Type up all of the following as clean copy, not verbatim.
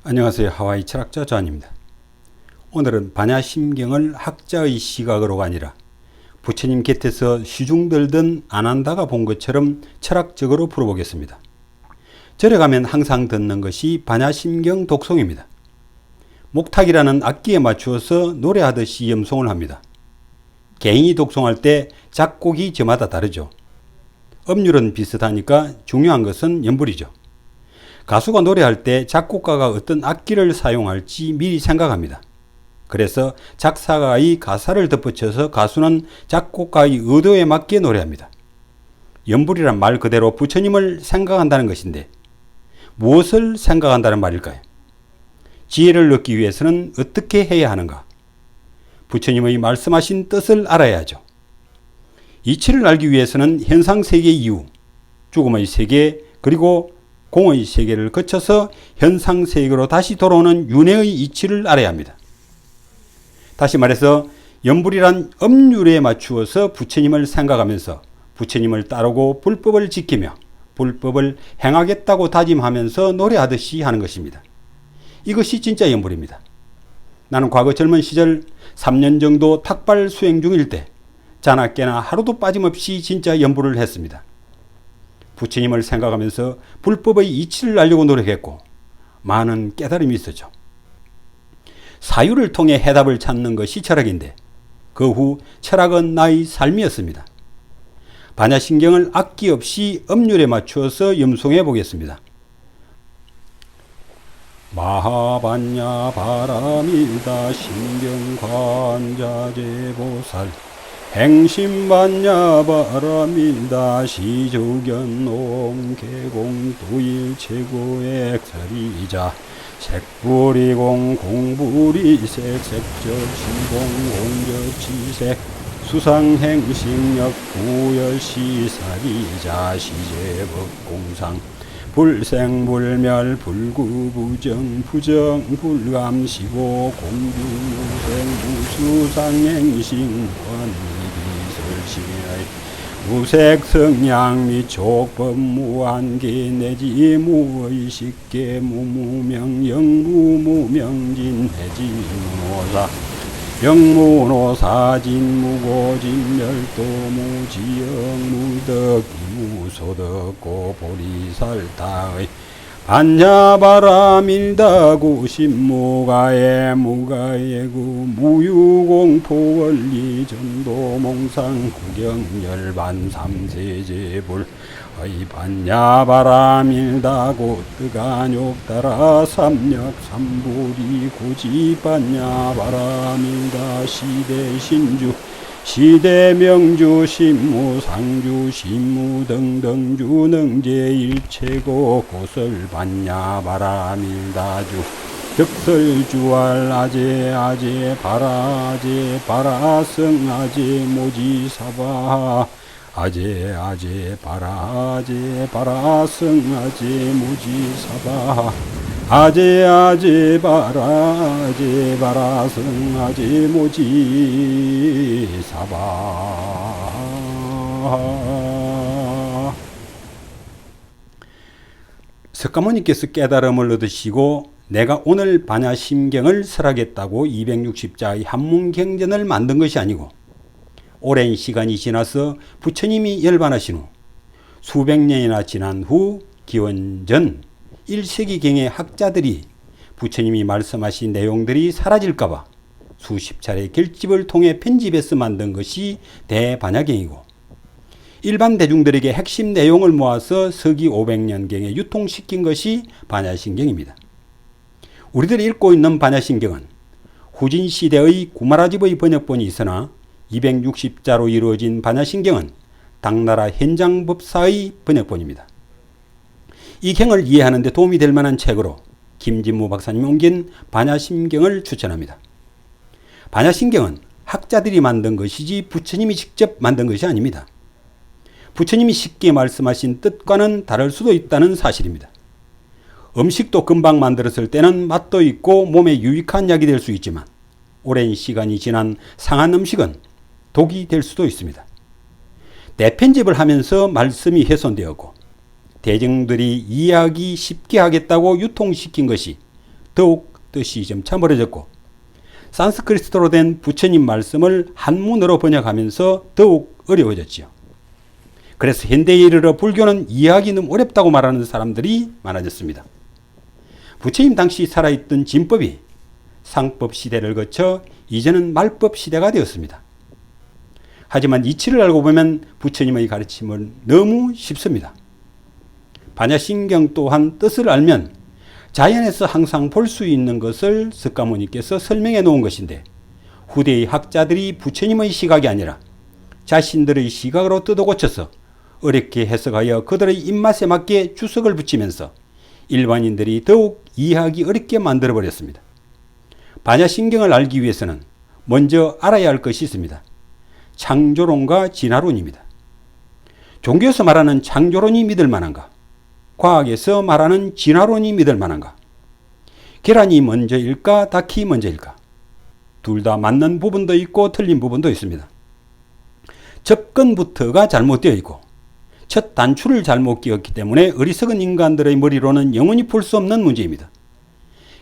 안녕하세요. 하와이 철학자 조한입니다. 오늘은 반야심경을 학자의 시각으로가 아니라 부처님 곁에서 시중들든 안 한다가 본 것처럼 철학적으로 풀어보겠습니다. 절에 가면 항상 듣는 것이 반야심경 독송입니다. 목탁이라는 악기에 맞추어서 노래하듯이 염송을 합니다. 개인이 독송할 때 작곡이 저마다 다르죠. 음률은 비슷하니까 중요한 것은 연불이죠. 가수가 노래할 때 작곡가가 어떤 악기를 사용할지 미리 생각합니다. 그래서 작사가의 가사를 덧붙여서 가수는 작곡가의 의도에 맞게 노래합니다. 연불이란 말 그대로 부처님을 생각한다는 것인데 무엇을 생각한다는 말일까요? 지혜를 얻기 위해서는 어떻게 해야 하는가? 부처님의 말씀하신 뜻을 알아야죠. 이치를 알기 위해서는 현상세계 이후 죽음의 세계 그리고 공의 세계를 거쳐서 현상세계로 다시 돌아오는 윤회의 이치를 알아야 합니다. 다시 말해서 연불이란 음률에 맞추어서 부처님을 생각하면서 부처님을 따르고 불법을 지키며 불법을 행하겠다고 다짐하면서 노래하듯이 하는 것입니다. 이것이 진짜 연불입니다. 나는 과거 젊은 시절 3년 정도 탁발 수행 중일 때 자나 깨나 하루도 빠짐없이 진짜 연불을 했습니다. 부처님을 생각하면서 불법의 이치를 알려고 노력했고 많은 깨달음이 있었죠. 사유를 통해 해답을 찾는 것이 철학인데 그 후 철학은 나의 삶이었습니다. 반야심경을 악기 없이 음률에 맞추어서 염송해 보겠습니다. 마하반야 바라밀다 심경관자재보살 행심반야 바라밀다 시조견농 개공도일 최고액살이자 색불이공 공불이색 색적시공 공적지색 수상행식력 부열시살이자 시제법공상 불생불멸 불구부정 부정불감시고 공중무생무수상행식관 무색성양 및 족법 무한계 내지 무의식계 무무명 영무무명진 해지무노사 영무노사진 무고진 멸도 무지영 무덕 무소덕고 보리살다의 반야바라밀다구 신무가에 무가예구 무유공포원리 전도몽상 구경열반 삼세제불 의 반야바라밀다구 뜨가욕따라 삼력 삼불이 고지 반야바라밀다 시대신주 시대명주 신무 상주 신무 등등 주능제일체고 고설 반야바라밀다주 득설주알 아제 아제 바라제 바라성 아제 모지사바 아제 아제 바라제 바라성 아제 모지사바 아제 아제 바라제 바라성 아제 모지 사바. 석가모니께서 깨달음을 얻으시고 내가 오늘 반야심경을 설하겠다고 260자의 한문경전을 만든 것이 아니고 오랜 시간이 지나서 부처님이 열반하신 후 수백 년이나 지난 후 기원전 1세기경의 학자들이 부처님이 말씀하신 내용들이 사라질까봐 수십 차례 결집을 통해 편집해서 만든 것이 대반야경이고 일반 대중들에게 핵심 내용을 모아서 서기 500년경에 유통시킨 것이 반야심경입니다. 우리들이 읽고 있는 반야심경은 후진시대의 구마라집의 번역본이 있으나 260자로 이루어진 반야심경은 당나라 현장법사의 번역본입니다. 이 경을 이해하는 데 도움이 될 만한 책으로 김진무 박사님이 옮긴 반야심경을 추천합니다. 반야심경은 학자들이 만든 것이지 부처님이 직접 만든 것이 아닙니다. 부처님이 쉽게 말씀하신 뜻과는 다를 수도 있다는 사실입니다. 음식도 금방 만들었을 때는 맛도 있고 몸에 유익한 약이 될 수 있지만 오랜 시간이 지난 상한 음식은 독이 될 수도 있습니다. 대편집을 하면서 말씀이 훼손되었고 대중들이 이해하기 쉽게 하겠다고 유통시킨 것이 더욱 뜻이 점차 멀어졌고 산스크리트로 된 부처님 말씀을 한문으로 번역하면서 더욱 어려워졌지요. 그래서 현대에 이르러 불교는 이해하기 너무 어렵다고 말하는 사람들이 많아졌습니다. 부처님 당시 살아있던 진법이 상법 시대를 거쳐 이제는 말법 시대가 되었습니다. 하지만 이치를 알고 보면 부처님의 가르침은 너무 쉽습니다. 반야심경 또한 뜻을 알면 자연에서 항상 볼 수 있는 것을 석가모니께서 설명해 놓은 것인데 후대의 학자들이 부처님의 시각이 아니라 자신들의 시각으로 뜯어고쳐서 어렵게 해석하여 그들의 입맛에 맞게 주석을 붙이면서 일반인들이 더욱 이해하기 어렵게 만들어버렸습니다. 반야심경을 알기 위해서는 먼저 알아야 할 것이 있습니다. 창조론과 진화론입니다. 종교에서 말하는 창조론이 믿을 만한가? 과학에서 말하는 진화론이 믿을 만한가? 계란이 먼저일까? 닭이 먼저일까? 둘 다 맞는 부분도 있고 틀린 부분도 있습니다. 접근부터가 잘못되어 있고 첫 단추를 잘못 끼웠기 때문에 어리석은 인간들의 머리로는 영원히 풀 수 없는 문제입니다.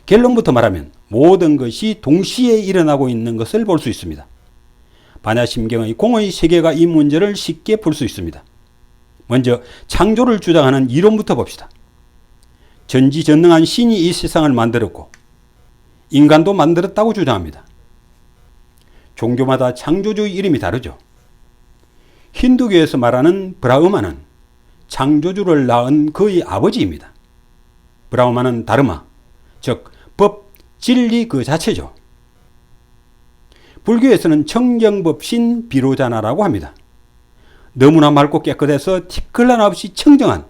결론부터 말하면 모든 것이 동시에 일어나고 있는 것을 볼 수 있습니다. 반야심경의 공의 세계가 이 문제를 쉽게 풀 수 있습니다. 먼저 창조를 주장하는 이론부터 봅시다. 전지전능한 신이 이 세상을 만들었고 인간도 만들었다고 주장합니다. 종교마다 창조주의 이름이 다르죠. 힌두교에서 말하는 브라흐마는 창조주를 낳은 그의 아버지입니다. 브라흐마는 다르마, 즉 법, 진리 그 자체죠. 불교에서는 청정법신 비로자나라고 합니다. 너무나 맑고 깨끗해서 티끌 하나 없이 청정한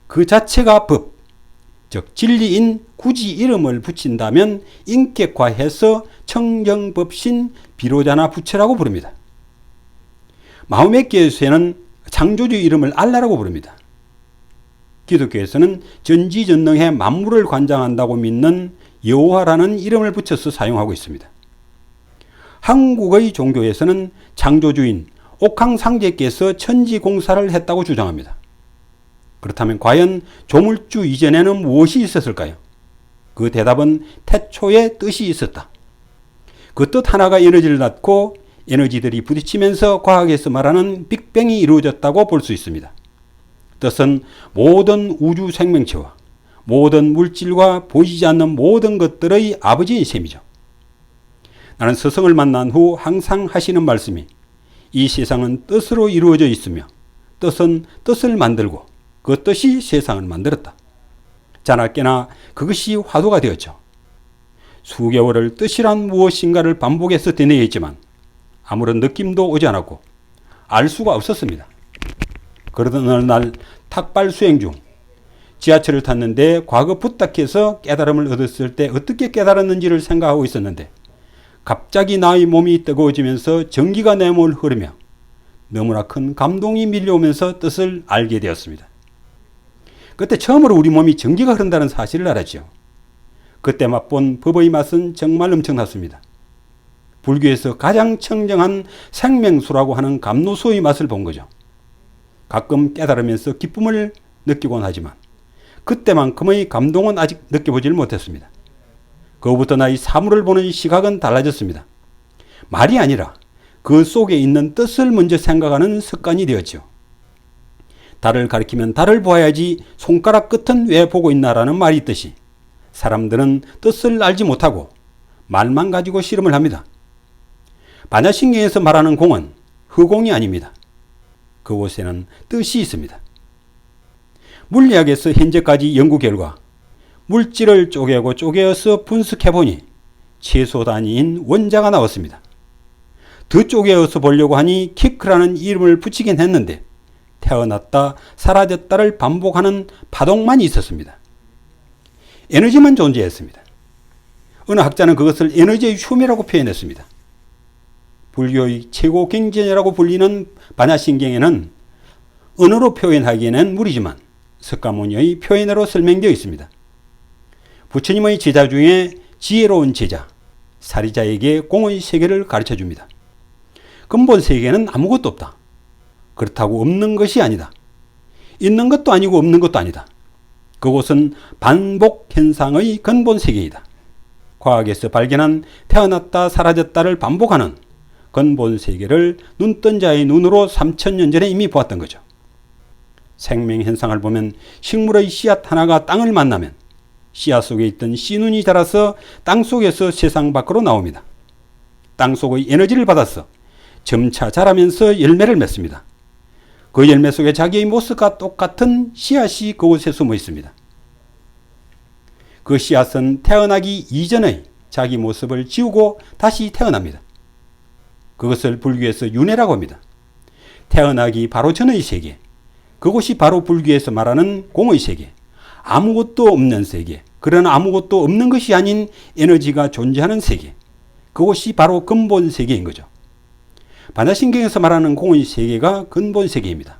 그 자체가 법, 즉 진리인 굳이 이름을 붙인다면 인격화해서 청정법신 비로자나 부처라고 부릅니다. 마호메교에서는 창조주 이름을 알라라고 부릅니다. 기독교에서는 전지전능해 만물을 관장한다고 믿는 여호와라는 이름을 붙여서 사용하고 있습니다. 한국의 종교에서는 창조주인 옥황상제께서 천지공사를 했다고 주장합니다. 그렇다면 과연 조물주 이전에는 무엇이 있었을까요? 그 대답은 태초에 뜻이 있었다. 그 뜻 하나가 에너지를 낳고 에너지들이 부딪히면서 과학에서 말하는 빅뱅이 이루어졌다고 볼 수 있습니다. 뜻은 모든 우주 생명체와 모든 물질과 보이지 않는 모든 것들의 아버지인 셈이죠. 나는 스승을 만난 후 항상 하시는 말씀이 이 세상은 뜻으로 이루어져 있으며 뜻은 뜻을 만들고 그 뜻이 세상을 만들었다. 자나깨나 그것이 화두가 되었죠. 수개월을 뜻이란 무엇인가를 반복해서 되뇌었지만 아무런 느낌도 오지 않았고 알 수가 없었습니다. 그러던 어느 날 탁발 수행 중 지하철을 탔는데 과거 부탁해서 깨달음을 얻었을 때 어떻게 깨달았는지를 생각하고 있었는데 갑자기 나의 몸이 뜨거워지면서 전기가 내 몸을 흐르며 너무나 큰 감동이 밀려오면서 뜻을 알게 되었습니다. 그때 처음으로 우리 몸이 전기가 흐른다는 사실을 알았죠. 그때 맛본 법의 맛은 정말 엄청났습니다. 불교에서 가장 청정한 생명수라고 하는 감로수의 맛을 본 거죠. 가끔 깨달으면서 기쁨을 느끼곤 하지만 그때만큼의 감동은 아직 느껴보질 못했습니다. 그로부터 나의 사물을 보는 시각은 달라졌습니다. 말이 아니라 그 속에 있는 뜻을 먼저 생각하는 습관이 되었죠. 달을 가리키면 달을 보아야지 손가락 끝은 왜 보고 있나라는 말이 있듯이 사람들은 뜻을 알지 못하고 말만 가지고 실험을 합니다. 반야심경에서 말하는 공은 허공이 아닙니다. 그곳에는 뜻이 있습니다. 물리학에서 현재까지 연구 결과 물질을 쪼개어서 분석해보니 최소 단위인 원자가 나왔습니다. 더 쪼개어서 보려고 하니 키크라는 이름을 붙이긴 했는데 태어났다 사라졌다를 반복하는 파동만 있었습니다. 에너지만 존재했습니다. 어느 학자는 그것을 에너지의 흉이라고 표현했습니다. 불교의 최고 경전이라고 불리는 반야심경에는 언어로 표현하기에는 무리지만 석가모니의 표현으로 설명되어 있습니다. 부처님의 제자 중에 지혜로운 제자 사리자에게 공의 세계를 가르쳐줍니다. 근본 세계는 아무것도 없다. 그렇다고 없는 것이 아니다. 있는 것도 아니고 없는 것도 아니다. 그곳은 반복 현상의 근본 세계이다. 과학에서 발견한 태어났다 사라졌다를 반복하는 근본 세계를 눈뜬 자의 눈으로 3000년 전에 이미 보았던 거죠. 생명 현상을 보면 식물의 씨앗 하나가 땅을 만나면 씨앗 속에 있던 씨눈이 자라서 땅 속에서 세상 밖으로 나옵니다. 땅 속의 에너지를 받아서 점차 자라면서 열매를 맺습니다. 그 열매 속에 자기의 모습과 똑같은 씨앗이 그곳에 숨어 있습니다. 그 씨앗은 태어나기 이전의 자기 모습을 지우고 다시 태어납니다. 그것을 불교에서 윤회라고 합니다. 태어나기 바로 전의 세계, 그곳이 바로 불교에서 말하는 공의 세계, 아무것도 없는 세계, 그러나 아무것도 없는 것이 아닌 에너지가 존재하는 세계, 그것이 바로 근본 세계인 거죠. 반야심경에서 말하는 공의 세계가 근본 세계입니다.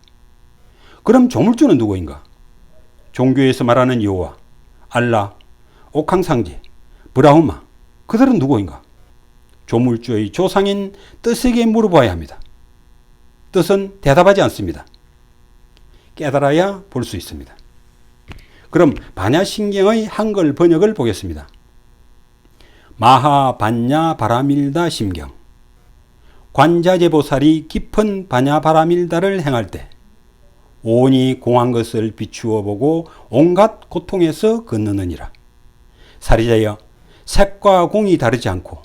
그럼 조물주는 누구인가? 종교에서 말하는 여호와, 알라, 옥황상제, 브라흐마, 그들은 누구인가? 조물주의 조상인 뜻에게 물어봐야 합니다. 뜻은 대답하지 않습니다. 깨달아야 볼 수 있습니다. 그럼 반야심경의 한글 번역을 보겠습니다. 마하반야 바라밀다 심경. 관자재보살이 깊은 반야바라밀다를 행할 때 온이 공한 것을 비추어 보고 온갖 고통에서 건너느니라. 사리자여, 색과 공이 다르지 않고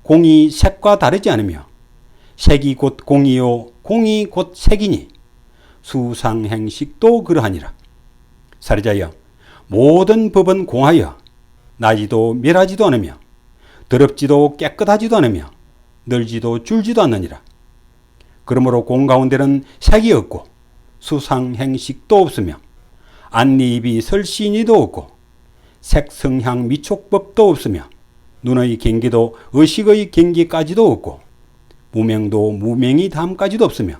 공이 색과 다르지 않으며 색이 곧 공이요 공이 곧 색이니 수상행식도 그러하니라. 사리자여, 모든 법은 공하여 나지도 멸하지도 않으며 더럽지도 깨끗하지도 않으며 늘지도 줄지도 않느니라. 그러므로 공 가운데는 색이 없고 수상행식도 없으며 안리입이 설신이도 없고 색성향 미촉법도 없으며 눈의 경계도 의식의 경계까지도 없고 무명도 무명이 다음까지도 없으며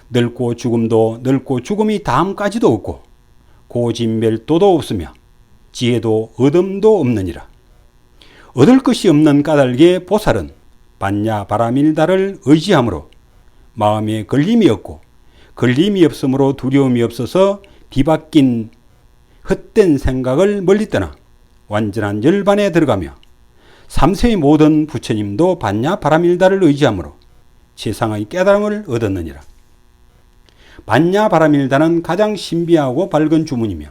늙고 죽음도 늙고 죽음이 다음까지도 없고 고진멸도도 없으며 지혜도 얻음도 없느니라. 얻을 것이 없는 까닭에 보살은 반야바라밀다를 의지함으로 마음에 걸림이 없고 걸림이 없으므로 두려움이 없어서 뒤바뀐 헛된 생각을 멀리 떠나 완전한 열반에 들어가며 삼세의 모든 부처님도 반야바라밀다를 의지함으로 세상의 깨달음을 얻었느니라. 반야바라밀다는 가장 신비하고 밝은 주문이며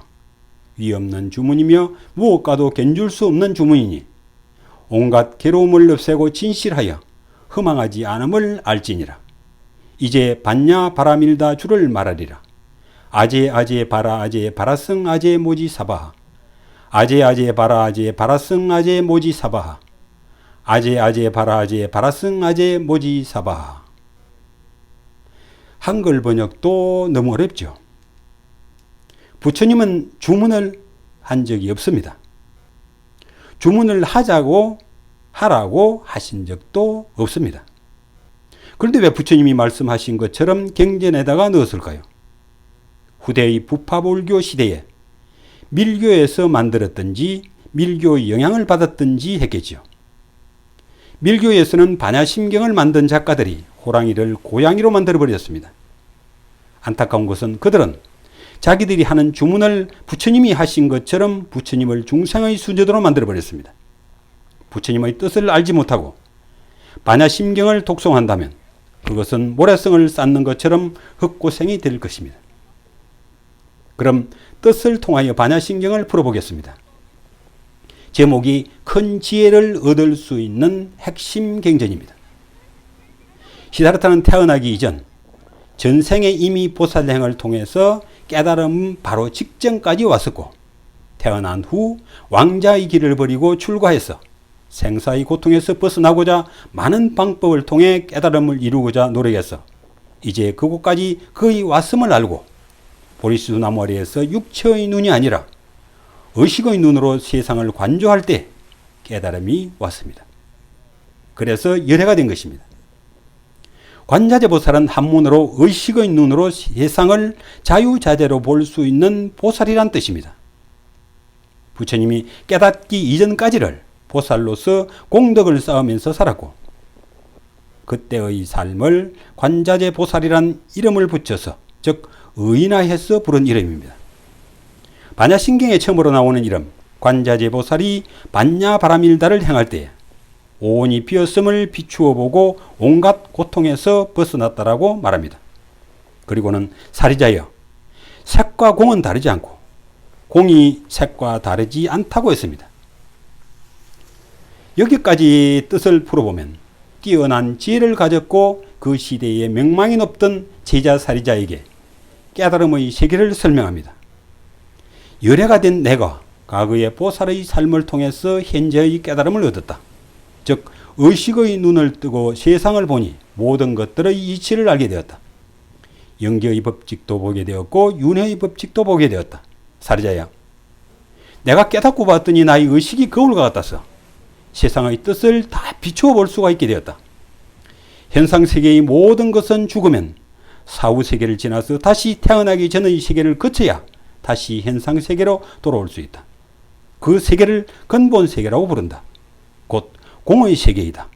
위없는 주문이며 무엇과도 견줄 수 없는 주문이니 온갖 괴로움을 없애고 진실하여 허망하지 않음을 알지니라. 이제 반야바라밀다 주를 말하리라. 아제 아제 바라 아제 바라승 아제 모지 사바하. 아제 아제 바라 아제 바라승 아제 모지 사바하. 아제 아제 바라 아제 바라승 아제 모지 사바하. 한글 번역도 너무 어렵죠. 부처님은 주문을 한 적이 없습니다. 주문을 하라고 하신 적도 없습니다. 그런데 왜 부처님이 말씀하신 것처럼 경전에다가 넣었을까요? 후대의 부파불교 시대에 밀교에서 만들었든지 밀교의 영향을 받았든지 했겠죠. 밀교에서는 반야심경을 만든 작가들이 호랑이를 고양이로 만들어버렸습니다. 안타까운 것은 그들은 자기들이 하는 주문을 부처님이 하신 것처럼 부처님을 중생의 순조도로 만들어버렸습니다. 부처님의 뜻을 알지 못하고 반야심경을 독송한다면 그것은 모래성을 쌓는 것처럼 헛고생이 될 것입니다. 그럼 뜻을 통하여 반야심경을 풀어보겠습니다. 제목이 큰 지혜를 얻을 수 있는 핵심 경전입니다. 시다르타는 태어나기 이전 전생에 이미 보살행을 통해서 깨달음 바로 직전까지 왔었고 태어난 후 왕자의 길을 버리고 출가해서 생사의 고통에서 벗어나고자 많은 방법을 통해 깨달음을 이루고자 노력해서 이제 그곳까지 거의 왔음을 알고 보리수 나무 아래에서 육체의 눈이 아니라 의식의 눈으로 세상을 관조할 때 깨달음이 왔습니다. 그래서 열애가 된 것입니다. 관자재보살은 한문으로 의식의 눈으로 세상을 자유자재로 볼 수 있는 보살이란 뜻입니다. 부처님이 깨닫기 이전까지를 보살로서 공덕을 쌓으면서 살았고 그때의 삶을 관자재보살이란 이름을 붙여서 즉 의인화해서 부른 이름입니다. 반야심경에 처음으로 나오는 이름 관자재보살이 반야바라밀다를 행할 때에 온이 비었음을 비추어 보고 온갖 고통에서 벗어났다라고 말합니다. 그리고는 사리자여, 색과 공은 다르지 않고 공이 색과 다르지 않다고 했습니다. 여기까지 뜻을 풀어보면 뛰어난 지혜를 가졌고 그 시대에 명망이 높던 제자 사리자에게 깨달음의 세계를 설명합니다. 열애가 된 내가 과거의 보살의 삶을 통해서 현재의 깨달음을 얻었다. 즉 의식의 눈을 뜨고 세상을 보니 모든 것들의 이치를 알게 되었다. 영계의 법칙도 보게 되었고 윤회의 법칙도 보게 되었다. 사리자야, 내가 깨닫고 봤더니 나의 의식이 거울과 같았어. 세상의 뜻을 다 비추어 볼 수가 있게 되었다. 현상세계의 모든 것은 죽으면 사후세계를 지나서 다시 태어나기 전의 세계를 거쳐야 다시 현상세계로 돌아올 수 있다. 그 세계를 근본세계라고 부른다. 곧 공의 세계이다.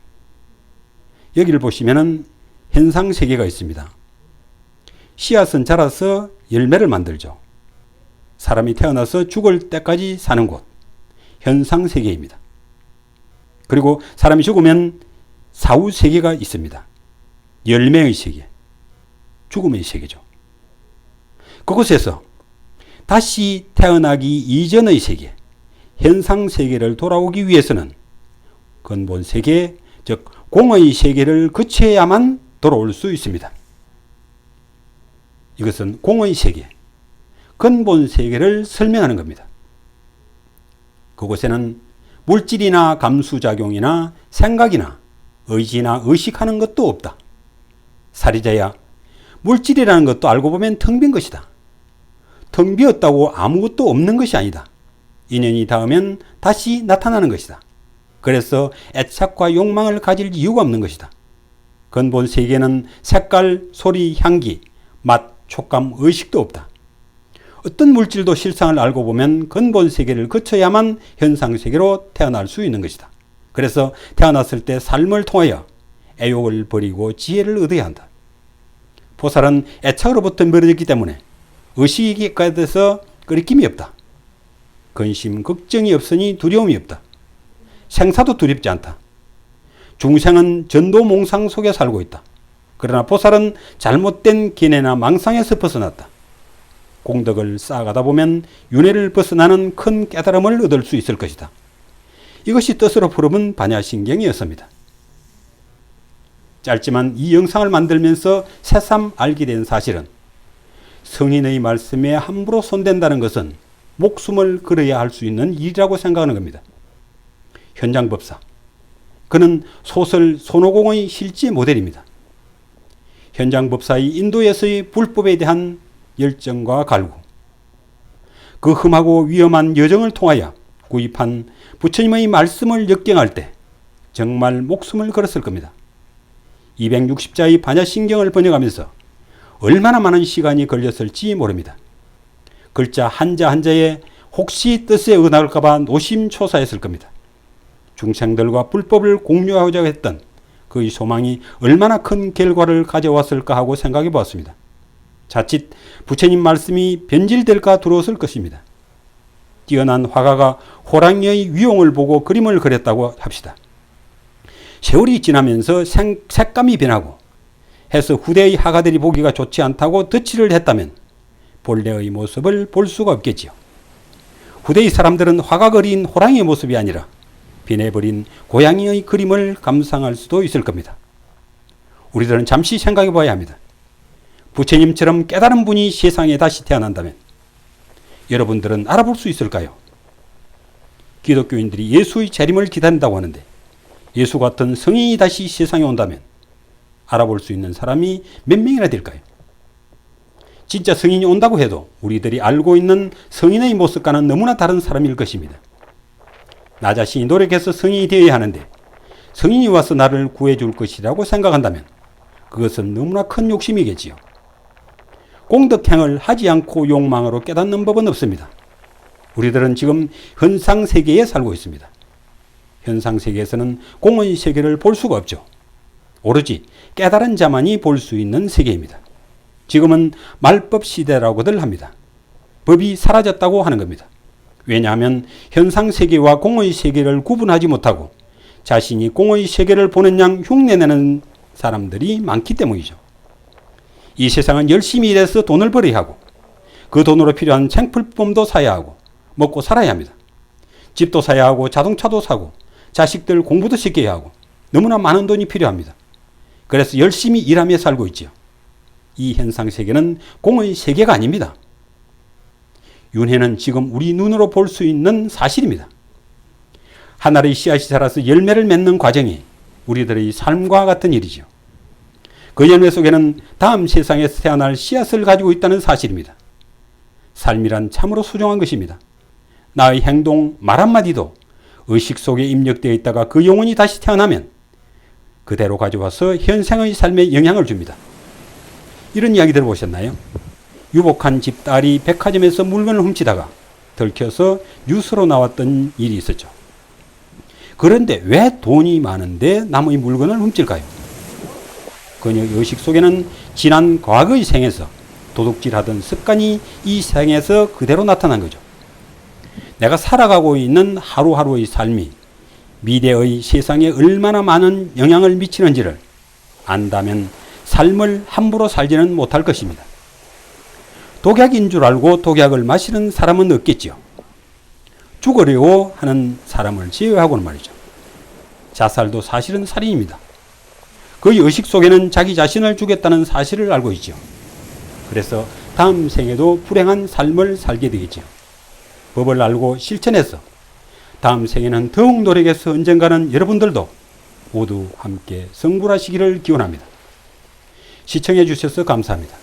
여기를 보시면은 현상세계가 있습니다. 씨앗은 자라서 열매를 만들죠. 사람이 태어나서 죽을 때까지 사는 곳, 현상세계입니다. 그리고 사람이 죽으면 사후세계가 있습니다. 열매의 세계, 죽음의 세계죠. 그곳에서 다시 태어나기 이전의 세계, 현상세계를 돌아오기 위해서는 근본세계, 즉 공의 세계를 거쳐야만 돌아올 수 있습니다. 이것은 공의 세계, 근본세계를 설명하는 겁니다. 그곳에는 물질이나 감수작용이나 생각이나 의지나 의식하는 것도 없다. 사리자야, 물질이라는 것도 알고 보면 텅 빈 것이다. 텅 비었다고 아무것도 없는 것이 아니다. 인연이 닿으면 다시 나타나는 것이다. 그래서 애착과 욕망을 가질 이유가 없는 것이다. 근본 세계는 색깔, 소리, 향기, 맛, 촉감, 의식도 없다. 어떤 물질도 실상을 알고 보면 근본 세계를 거쳐야만 현상 세계로 태어날 수 있는 것이다. 그래서 태어났을 때 삶을 통하여 애욕을 버리고 지혜를 얻어야 한다. 보살은 애착으로부터 멀어졌기 때문에 의식이 가돼서 끓임이 없다. 근심, 걱정이 없으니 두려움이 없다. 생사도 두렵지 않다. 중생은 전도몽상 속에 살고 있다. 그러나 보살은 잘못된 기내나 망상에서 벗어났다. 공덕을 쌓아가다 보면 윤회를 벗어나는 큰 깨달음을 얻을 수 있을 것이다. 이것이 뜻으로 풀어본 반야심경이었습니다. 짧지만 이 영상을 만들면서 새삼 알게 된 사실은 성인의 말씀에 함부로 손댄다는 것은 목숨을 걸어야 할 수 있는 일이라고 생각하는 겁니다. 현장법사, 그는 소설 손오공의 실제 모델입니다. 현장법사의 인도에서의 불법에 대한 열정과 갈구, 그 험하고 위험한 여정을 통하여 구입한 부처님의 말씀을 역경할 때 정말 목숨을 걸었을 겁니다. 260자의 반야심경을 번역하면서 얼마나 많은 시간이 걸렸을지 모릅니다. 글자 한자 한자에 혹시 뜻에 어긋날까봐 노심초사했을 겁니다. 중생들과 불법을 공유하고자 했던 그의 소망이 얼마나 큰 결과를 가져왔을까 하고 생각해 보았습니다. 자칫 부처님 말씀이 변질될까 두려웠을 것입니다. 뛰어난 화가가 호랑이의 위용을 보고 그림을 그렸다고 합시다. 세월이 지나면서 색감이 변하고 해서 후대의 화가들이 보기가 좋지 않다고 덧칠을 했다면 본래의 모습을 볼 수가 없겠지요. 후대의 사람들은 화가 그린 호랑이의 모습이 아니라 변해버린 고양이의 그림을 감상할 수도 있을 겁니다. 우리들은 잠시 생각해 봐야 합니다. 부처님처럼 깨달은 분이 세상에 다시 태어난다면 여러분들은 알아볼 수 있을까요? 기독교인들이 예수의 재림을 기다린다고 하는데 예수 같은 성인이 다시 세상에 온다면 알아볼 수 있는 사람이 몇 명이나 될까요? 진짜 성인이 온다고 해도 우리들이 알고 있는 성인의 모습과는 너무나 다른 사람일 것입니다. 나 자신이 노력해서 성인이 되어야 하는데 성인이 와서 나를 구해줄 것이라고 생각한다면 그것은 너무나 큰 욕심이겠지요. 공덕행을 하지 않고 욕망으로 깨닫는 법은 없습니다. 우리들은 지금 현상세계에 살고 있습니다. 현상세계에서는 공의 세계를 볼 수가 없죠. 오로지 깨달은 자만이 볼 수 있는 세계입니다. 지금은 말법 시대라고들 합니다. 법이 사라졌다고 하는 겁니다. 왜냐하면 현상 세계와 공의 세계를 구분하지 못하고 자신이 공의 세계를 보는 양 흉내내는 사람들이 많기 때문이죠. 이 세상은 열심히 일해서 돈을 벌어야 하고 그 돈으로 필요한 생필품도 사야 하고 먹고 살아야 합니다. 집도 사야 하고 자동차도 사고 자식들 공부도 시켜야 하고 너무나 많은 돈이 필요합니다. 그래서 열심히 일하며 살고 있죠. 이 현상 세계는 공의 세계가 아닙니다. 윤회는 지금 우리 눈으로 볼 수 있는 사실입니다. 하나의 씨앗이 자라서 열매를 맺는 과정이 우리들의 삶과 같은 일이죠. 그 열매 속에는 다음 세상에서 태어날 씨앗을 가지고 있다는 사실입니다. 삶이란 참으로 소중한 것입니다. 나의 행동, 말 한마디도 의식 속에 입력되어 있다가 그 영혼이 다시 태어나면 그대로 가져와서 현생의 삶에 영향을 줍니다. 이런 이야기 들어보셨나요? 유복한 집딸이 백화점에서 물건을 훔치다가 들켜서 뉴스로 나왔던 일이 있었죠. 그런데 왜 돈이 많은데 남의 물건을 훔칠까요? 그녀의 의식 속에는 지난 과거의 생에서 도둑질하던 습관이 이 생에서 그대로 나타난 거죠. 내가 살아가고 있는 하루하루의 삶이 미래의 세상에 얼마나 많은 영향을 미치는지를 안다면 삶을 함부로 살지는 못할 것입니다. 독약인 줄 알고 독약을 마시는 사람은 없겠지요. 죽으려고 하는 사람을 제외하고는 말이죠. 자살도 사실은 살인입니다. 그의 의식 속에는 자기 자신을 죽였다는 사실을 알고 있죠. 그래서 다음 생에도 불행한 삶을 살게 되겠죠. 법을 알고 실천해서 다음 생에는 더욱 노력해서 언젠가는 여러분들도 모두 함께 성불하시기를 기원합니다. 시청해 주셔서 감사합니다.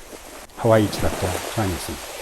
하와이 철학자 조한이었습니다.